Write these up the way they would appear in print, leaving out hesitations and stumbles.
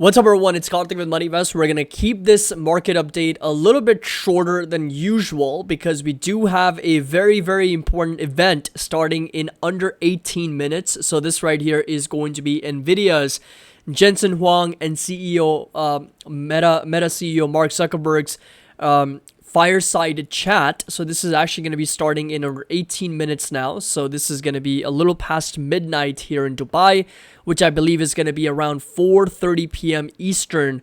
What's up, everyone? It's Karthik with MoneyVest. We're going to keep this market update a little bit shorter than usual because we do have a very important event starting in under 18 minutes. So this right here is going to be NVIDIA's Jensen Huang and CEO, Meta CEO Mark Zuckerberg's fireside chat. So this is actually going to be starting in over 18 minutes now. So this is going to be a little past midnight here in Dubai, which I believe is going to be around 4:30 p.m. Eastern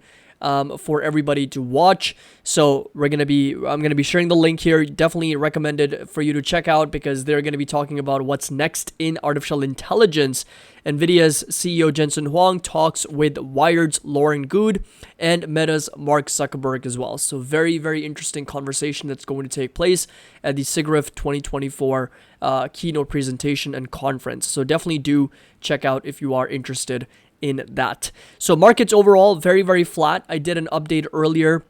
for everybody to watch. So I'm going to be sharing the link here. Definitely recommended for you to check out because they're going to be talking about what's next in artificial intelligence. NVIDIA's CEO Jensen Huang talks with Wired's Lauren Good and Meta's Mark Zuckerberg as well. So very interesting conversation that's going to take place at the SIGGRAPH 2024 keynote presentation and conference. So definitely do check out if you are interested in that. So markets overall very flat. I did an update earlier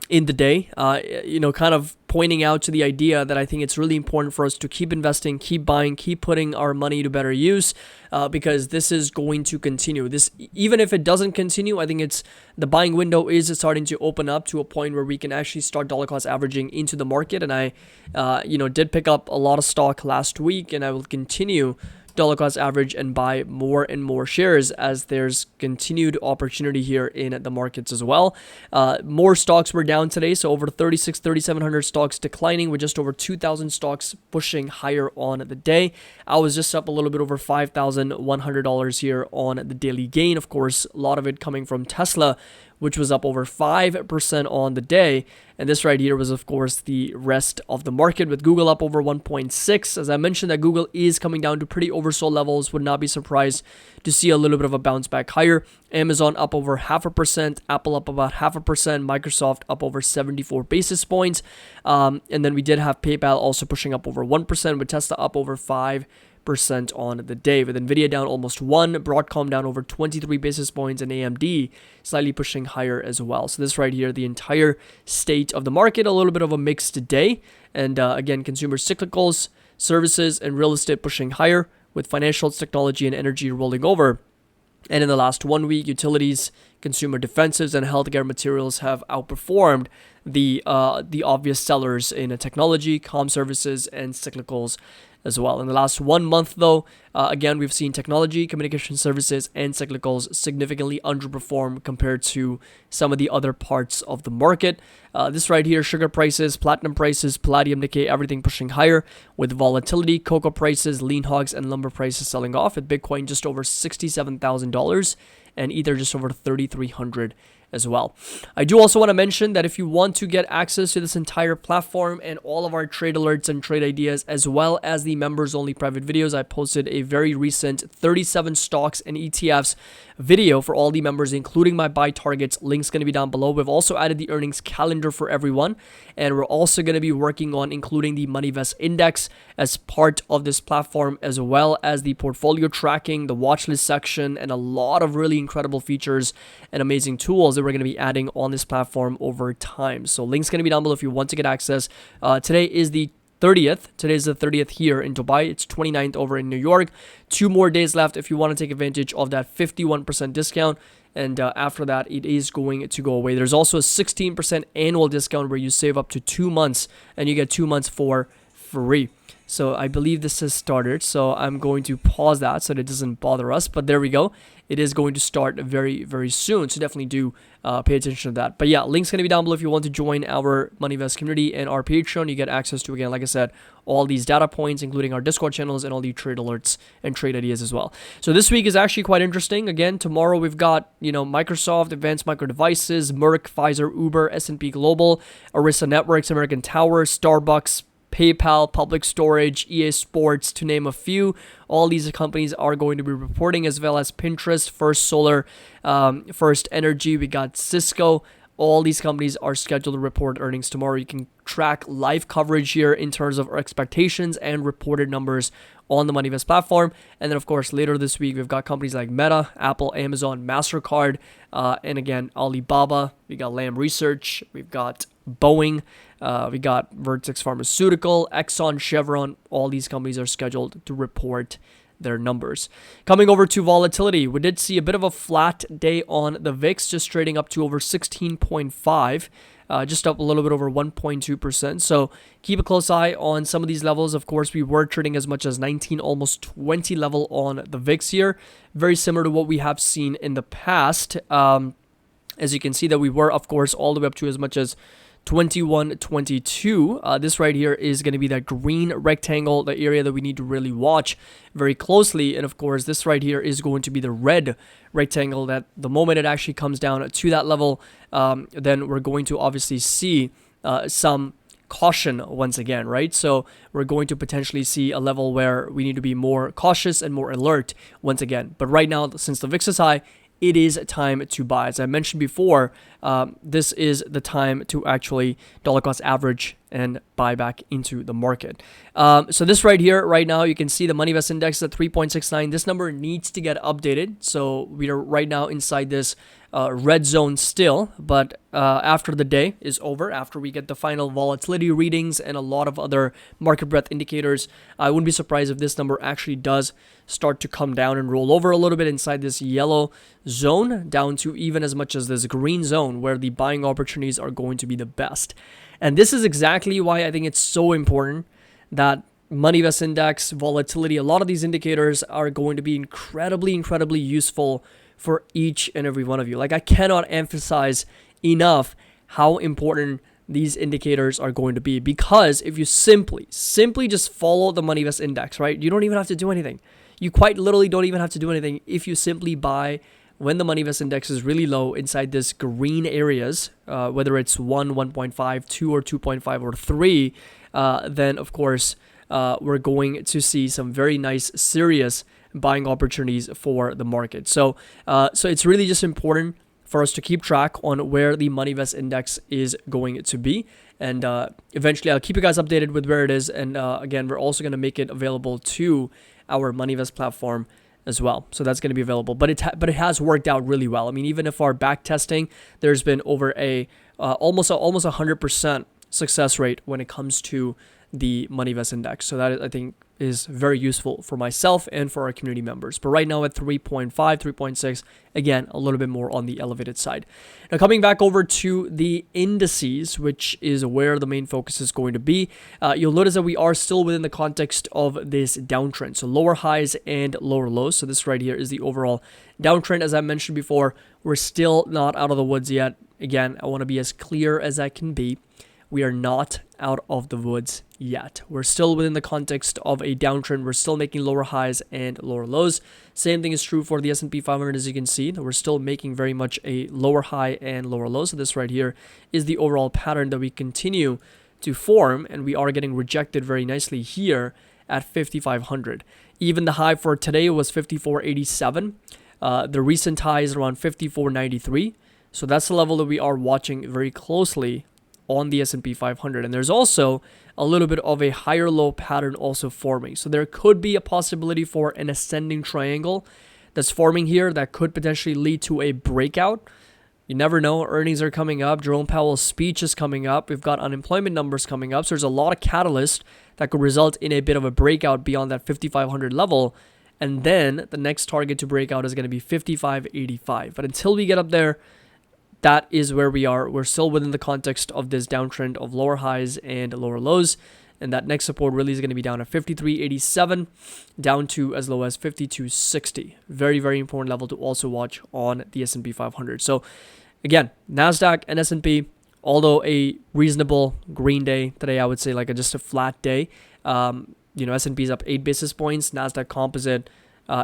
in the day, kind of pointing out to the idea that I think it's really important for us to keep investing, keep buying, keep putting our money to better use, because this is going to continue. This, even if it doesn't continue, I think the buying window is starting to open up to a point where we can actually start dollar cost averaging into the market. And I, did pick up a lot of stock last week, and I will continue dollar cost average and buy more and more shares as there's continued opportunity here in the markets as well. More stocks were down today, so over 3,700 stocks declining, with just over 2,000 stocks pushing higher on the day. I was just up a little bit over $5,100 here on the daily gain. Of course, a lot of it coming from Tesla, which was up over 5% on the day. And this right here was, of course, the rest of the market, with Google up over 1.6. As I mentioned, that Google is coming down to pretty oversold levels. Would not be surprised to see a little bit of a bounce back higher. Amazon up over 0.5%, Apple up about 0.5%, Microsoft up over 74 basis points. And then we did have PayPal also pushing up over 1%, with Tesla up over 5% on the day, with Nvidia down almost 1%, Broadcom down over 23 basis points, and AMD slightly pushing higher as well. So this right here, the entire state of the market, a little bit of a mixed day. And again, consumer cyclicals, services, and real estate pushing higher, with financials, technology, and energy rolling over. And in the last 1 week, utilities, consumer defensives, and healthcare materials have outperformed the obvious sellers in technology, comm services, and cyclicals as well. In the last 1 month, though, again, we've seen technology, communication services, and cyclicals significantly underperform compared to some of the other parts of the market. This right here, sugar prices, platinum prices, palladium, Nikkei, everything pushing higher, with volatility, cocoa prices, lean hogs, and lumber prices selling off, with Bitcoin just over $67,000 and Ether just over $3,300 as well. I do also want to mention that if you want to get access to this entire platform and all of our trade alerts and trade ideas, as well as the members only private videos, I posted a very recent 37 stocks and ETFs video for all the members, including my buy targets. Link's going to be down below. We've also added the earnings calendar for everyone, and we're also going to be working on including the MoneyVest index as part of this platform, as well as the portfolio tracking, the watch list section, and a lot of really incredible features and amazing tools that we're going to be adding on this platform over time. So link's going to be down below if you want to get access. Today is the 30th. Today's the 30th here in Dubai. It's 29th over in New York. 2 more days left if you want to take advantage of that 51% discount. And after that, it is going to go away. There's also a 16% annual discount where you save up to 2 months and you get 2 months for free. So I believe this has started. So I'm going to pause that so that it doesn't bother us. But there we go. It is going to start very soon. So definitely do pay attention to that. But yeah, link's going to be down below if you want to join our MoneyVest community and our Patreon. You get access to, again, like I said, all these data points, including our Discord channels and all the trade alerts and trade ideas as well. So this week is actually quite interesting. Again, tomorrow we've got, Microsoft, Advanced Micro Devices, Merck, Pfizer, Uber, S&P Global, Arista Networks, American Tower, Starbucks, PayPal, Public Storage, EA Sports, to name a few. All these companies are going to be reporting, as well as Pinterest, First Solar, First Energy. We got Cisco. All these companies are scheduled to report earnings tomorrow. You can track live coverage here in terms of our expectations and reported numbers on the MoneyVest platform. And then, of course, later this week, we've got companies like Meta, Apple, Amazon, MasterCard, and again, Alibaba. We got Lam Research. We've got Boeing. We got Vertex Pharmaceutical, Exxon, Chevron. All these companies are scheduled to report their numbers. Coming over to volatility, we did see a bit of a flat day on the VIX, just trading up to over 16.5. Just up a little bit over 1.2%. So keep a close eye on some of these levels. Of course, we were trading as much as 19, almost 20 level on the VIX here. Very similar to what we have seen in the past. As you can see that we were, of course, all the way up to as much as 21, 22. This right here is going to be that green rectangle, the area that we need to really watch very closely. And of course, this right here is going to be the red rectangle that the moment it actually comes down to that level, then we're going to obviously see some caution once again, right? So we're going to potentially see a level where we need to be more cautious and more alert once again. But right now, since the VIX is high, it is time to buy. As I mentioned before, this is the time to actually dollar cost average and buy back into the market. So this right here, right now, you can see the money vest index at 3.69. This number needs to get updated. So we are right now inside this red zone still, but after the day is over, after we get the final volatility readings and a lot of other market breadth indicators, I wouldn't be surprised if this number actually does start to come down and roll over a little bit inside this yellow zone down to even as much as this green zone where the buying opportunities are going to be the best. And this is exactly why I think it's so important that money vest index, volatility, a lot of these indicators are going to be incredibly useful for each and every one of you. Like, I cannot emphasize enough how important these indicators are going to be, because if you simply just follow the money vest index, right? You don't even have to do anything. You quite literally don't even have to do anything if you simply buy when the money vest index is really low inside this green areas, whether it's 1, 1.5, 2, or 2.5, or 3, then of course we're going to see some very nice, serious buying opportunities for the market. So it's really just important for us to keep track on where the money vest index is going to be. And eventually I'll keep you guys updated with where it is. And again, we're also going to make it available to our money vest platform as well. So that's going to be available, but it has worked out really well. I mean, even if our back testing, there's been over a almost 100% success rate when it comes to the money vest index. So that, I think, is very useful for myself and for our community members. But right now at 3.5, 3.6, again, a little bit more on the elevated side. Now coming back over to the indices, which is where the main focus is going to be, you'll notice that we are still within the context of this downtrend. So lower highs and lower lows. So this right here is the overall downtrend. As I mentioned before, we're still not out of the woods yet. Again, I want to be as clear as I can be. We are not out of the woods yet. We're still within the context of a downtrend. We're still making lower highs and lower lows. Same thing is true for the S&P 500. As you can see, we're still making very much a lower high and lower low. So this right here is the overall pattern that we continue to form, and we are getting rejected very nicely here at 5,500. Even the high for today was 54.87. The recent high is around 54.93. So that's the level that we are watching very closely on the S&P 500. And there's also a little bit of a higher low pattern also forming. So there could be a possibility for an ascending triangle that's forming here that could potentially lead to a breakout. You never know. Earnings are coming up. Jerome Powell's speech is coming up. We've got unemployment numbers coming up. So there's a lot of catalysts that could result in a bit of a breakout beyond that 5,500 level. And then the next target to break out is going to be 55.85. But until we get up there, that is where we are. We're still within the context of this downtrend of lower highs and lower lows. And that next support really is going to be down at 53.87, down to as low as 52.60. Very, very important level to also watch on the S&P 500. So again, NASDAQ and S&P, although a reasonable green day today, I would say like just a flat day. S&P is up 8 basis points. NASDAQ Composite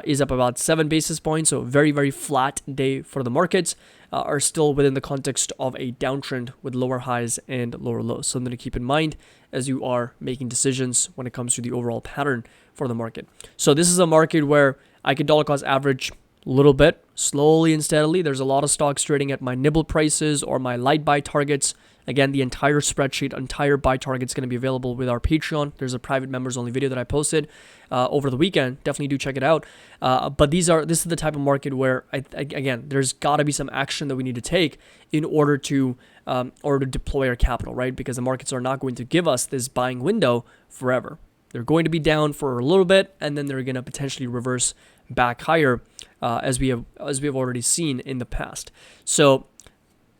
is up about 7 basis points. So very, very flat day for the markets. Are still within the context of a downtrend with lower highs and lower lows. Something to keep in mind as you are making decisions when it comes to the overall pattern for the market. So this is a market where I could dollar cost average a little bit, slowly and steadily. There's a lot of stocks trading at my nibble prices or my light buy targets. Again, the entire spreadsheet, entire buy target is going to be available with our Patreon. There's a private members only video that I posted over the weekend. Definitely do check it out. But this is the type of market where, again, there's got to be some action that we need to take in order to deploy our capital, right? Because the markets are not going to give us this buying window forever. They're going to be down for a little bit, and then they're going to potentially reverse back higher, as we have already seen in the past. So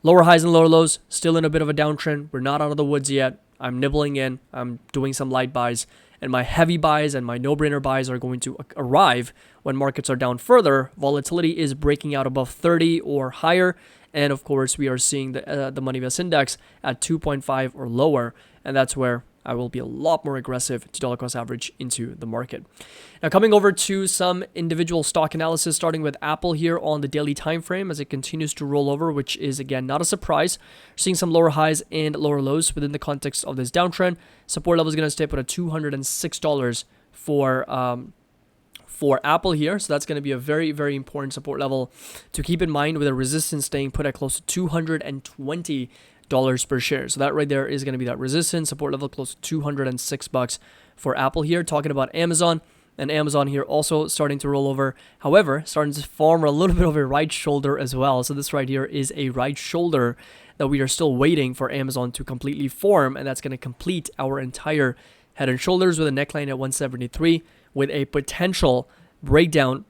lower highs and lower lows, still in a bit of a downtrend. We're not out of the woods yet. I'm nibbling in. I'm doing some light buys, and my heavy buys and my no-brainer buys are going to arrive when markets are down further. Volatility is breaking out above 30 or higher, and of course, we are seeing the MoneyVest index at 2.5 or lower, and that's where I will be a lot more aggressive to dollar cost average into the market. Now, coming over to some individual stock analysis, starting with Apple here on the daily time frame as it continues to roll over, which is again not a surprise. We're seeing some lower highs and lower lows within the context of this downtrend. Support level is going to stay put at $206 for Apple here. So that's going to be a very, very important support level to keep in mind, with a resistance staying put at close to $220 per share. So that right there is going to be that resistance support level close to $206 for Apple here. Talking about Amazon, and Amazon here also starting to roll over. However, starting to form a little bit of a right shoulder as well. So this right here is a right shoulder that we are still waiting for Amazon to completely form, and that's going to complete our entire head and shoulders with a neckline at 173, with a potential breakdown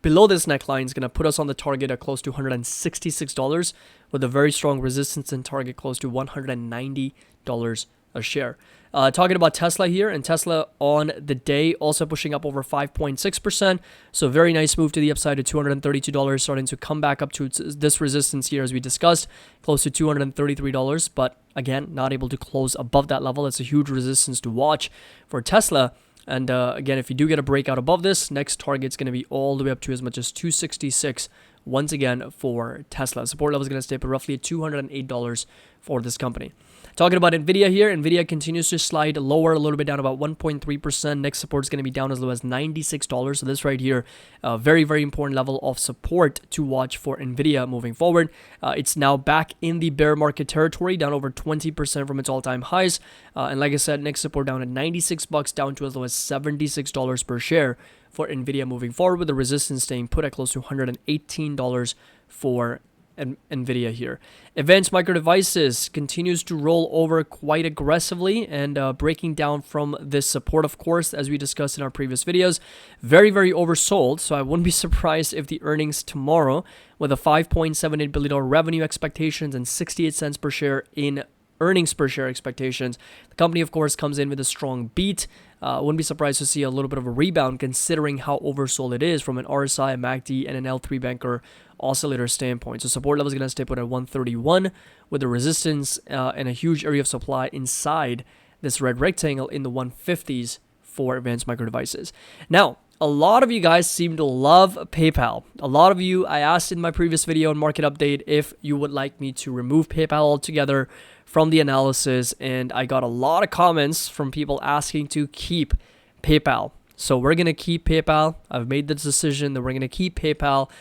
below this neckline is going to put us on the target at close to $166, with a very strong resistance and target close to $190 a share. Talking about Tesla here, and Tesla on the day also pushing up over 5.6%. So very nice move to the upside to $232, starting to come back up to this resistance here, as we discussed, close to $233. But again, not able to close above that level. It's a huge resistance to watch for Tesla. And again, if you do get a breakout above this, next target's going to be all the way up to as much as $266 once again for Tesla. Support level is going to stay up roughly at $208 for this company. Talking about Nvidia here, Nvidia continues to slide lower a little bit, down about 1.3%. Next support is going to be down as low as $96. So this right here, a very, very important level of support to watch for Nvidia moving forward. It's now back in the bear market territory, down over 20% from its all-time highs. And like I said, next support down at $96, down to as low as $76 per share for Nvidia moving forward, with the resistance staying put at close to $118 for Nvidia here. Advanced Micro Devices continues to roll over quite aggressively, and breaking down from this support, of course, as we discussed in our previous videos. Very, very oversold, so I wouldn't be surprised if the earnings tomorrow, with a $5.78 billion revenue expectations and 68 cents per share in earnings per share expectations. The company, of course, comes in with a strong beat. Wouldn't be surprised to see a little bit of a rebound, considering how oversold it is from an RSI, a MACD, and an L3 banker oscillator standpoint. So support level is going to stay put at 131, with the resistance and a huge area of supply inside this red rectangle in the 150s for Advanced Micro Devices. Now, a lot of you guys seem to love PayPal. A lot of you, I asked in my previous video and market update if you would like me to remove PayPal altogether from the analysis, and I got a lot of comments from people asking to keep PayPal. So we're going to keep PayPal. I've made the decision that we're going to keep PayPal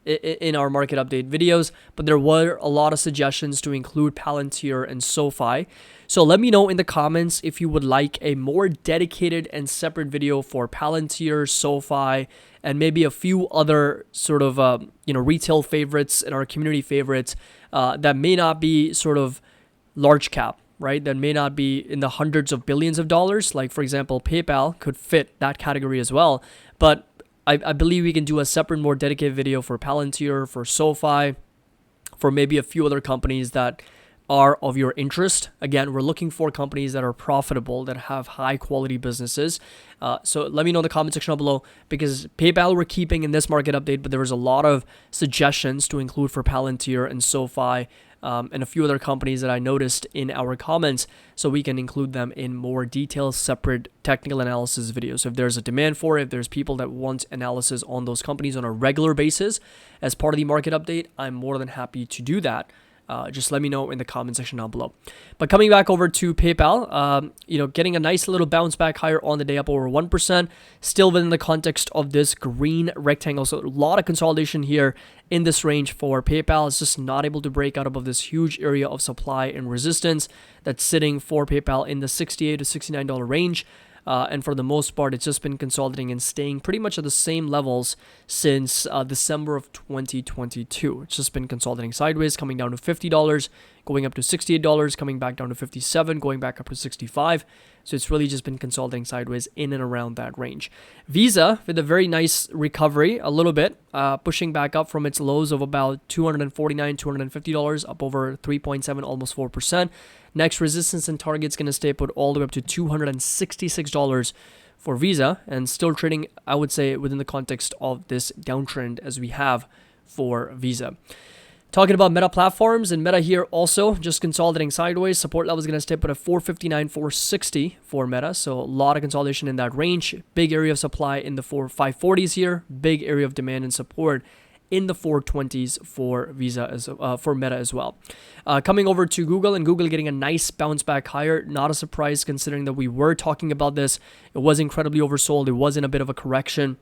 in our market update videos, but there were a lot of suggestions to include Palantir and SoFi. So let me know in the comments if you would like a more dedicated and separate video for Palantir, SoFi, and maybe a few other sort of retail favorites and our community favorites that may not be sort of large cap, right? That may not be in the hundreds of billions of dollars. Like, for example, PayPal could fit that category as well. But I believe we can do a separate, more dedicated video for Palantir, for SoFi, for maybe a few other companies that are of your interest. Again, we're looking for companies that are profitable, that have high quality businesses. So let me know in the comment section down below, because PayPal we're keeping in this market update, but there was a lot of suggestions to include for Palantir and SoFi, and a few other companies that I noticed in our comments, so we can include them in more detailed, separate technical analysis videos. So if there's a demand for it, if there's people that want analysis on those companies on a regular basis as part of the market update, I'm more than happy to do that. Just let me know in the comment section down below. But coming back over to PayPal, getting a nice little bounce back higher on the day, up over 1%, still within the context of this green rectangle. So a lot of consolidation here in this range for PayPal. It's just not able to break out above this huge area of supply and resistance that's sitting for PayPal in the $68 to $69 range. And for the most part, it's just been consolidating and staying pretty much at the same levels since December of 2022. It's just been consolidating sideways, coming down to $50, going up to $68, coming back down to $57, going back up to $65. So it's really just been consolidating sideways in and around that range. Visa with a very nice recovery, a little bit, pushing back up from its lows of about $249, $250, up over 3.7, almost 4%. Next resistance and target's going to stay put all the way up to $266 for Visa, and still trading, I would say, within the context of this downtrend as we have for Visa. Talking about Meta platforms, and Meta here also just consolidating sideways. Support level is going to stay put at 459, 460 for Meta. So a lot of consolidation in that range. Big area of supply in the 540s here. Big area of demand and support in the 420s for for Meta as well. Coming over to Google, and Google getting a nice bounce back higher. Not a surprise considering that we were talking about this. It was incredibly oversold. It was in a bit of a correction,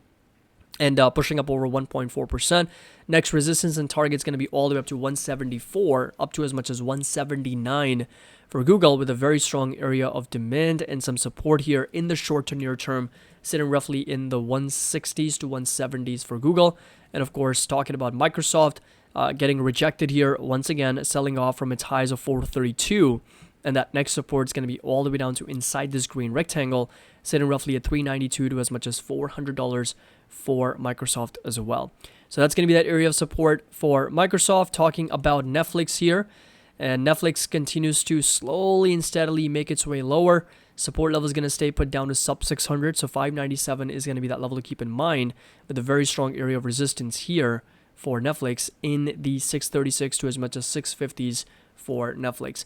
and pushing up over 1.4%. Next resistance and target is going to be all the way up to 174, up to as much as 179 for Google, with a very strong area of demand and some support here in the short to near term, sitting roughly in the 160s to 170s for Google. And of course, talking about Microsoft, getting rejected here once again, selling off from its highs of 432. And that next support is going to be all the way down to inside this green rectangle, sitting roughly at $392 to as much as $400 for Microsoft as well. So that's going to be that area of support for Microsoft. Talking about Netflix here, and Netflix continues to slowly and steadily make its way lower. Support level is going to stay put down to sub 600, so 597 is going to be that level to keep in mind, with a very strong area of resistance here for Netflix in the 636 to as much as 650s for Netflix.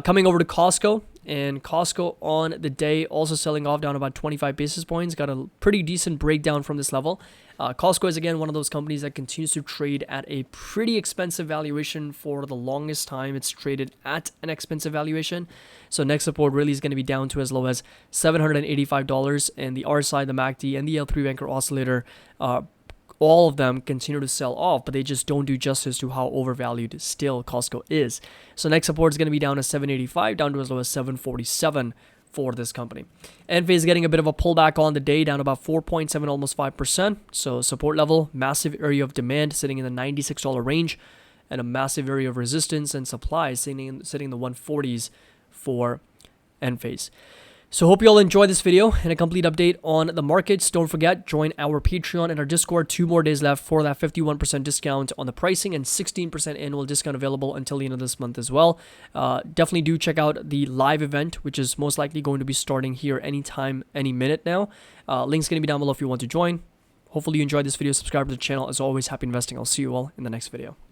Coming over to Costco, and Costco on the day also selling off down about 25 basis points. Got a pretty decent breakdown from this level. Costco is again one of those companies that continues to trade at a pretty expensive valuation for the longest time. It's traded at an expensive valuation. So next support really is going to be down to as low as $785, and the RSI, the MACD, and the L3 banker oscillator, all of them continue to sell off, but they just don't do justice to how overvalued still Costco is. So next support is going to be down to 785, down to as low as 747 for this company. NFA is getting a bit of a pullback on the day, down about 4.7, almost 5%. So support level, massive area of demand sitting in the $96 range, and a massive area of resistance and supply sitting in the 140s for NFA. So hope you all enjoyed this video and a complete update on the markets. Don't forget, join our Patreon and our Discord. 2 more days left for that 51% discount on the pricing and 16% annual discount available until the end of this month as well. Definitely do check out the live event, which is most likely going to be starting here anytime, any minute now. Link's going to be down below if you want to join. Hopefully you enjoyed this video. Subscribe to the channel. As always, happy investing. I'll see you all in the next video.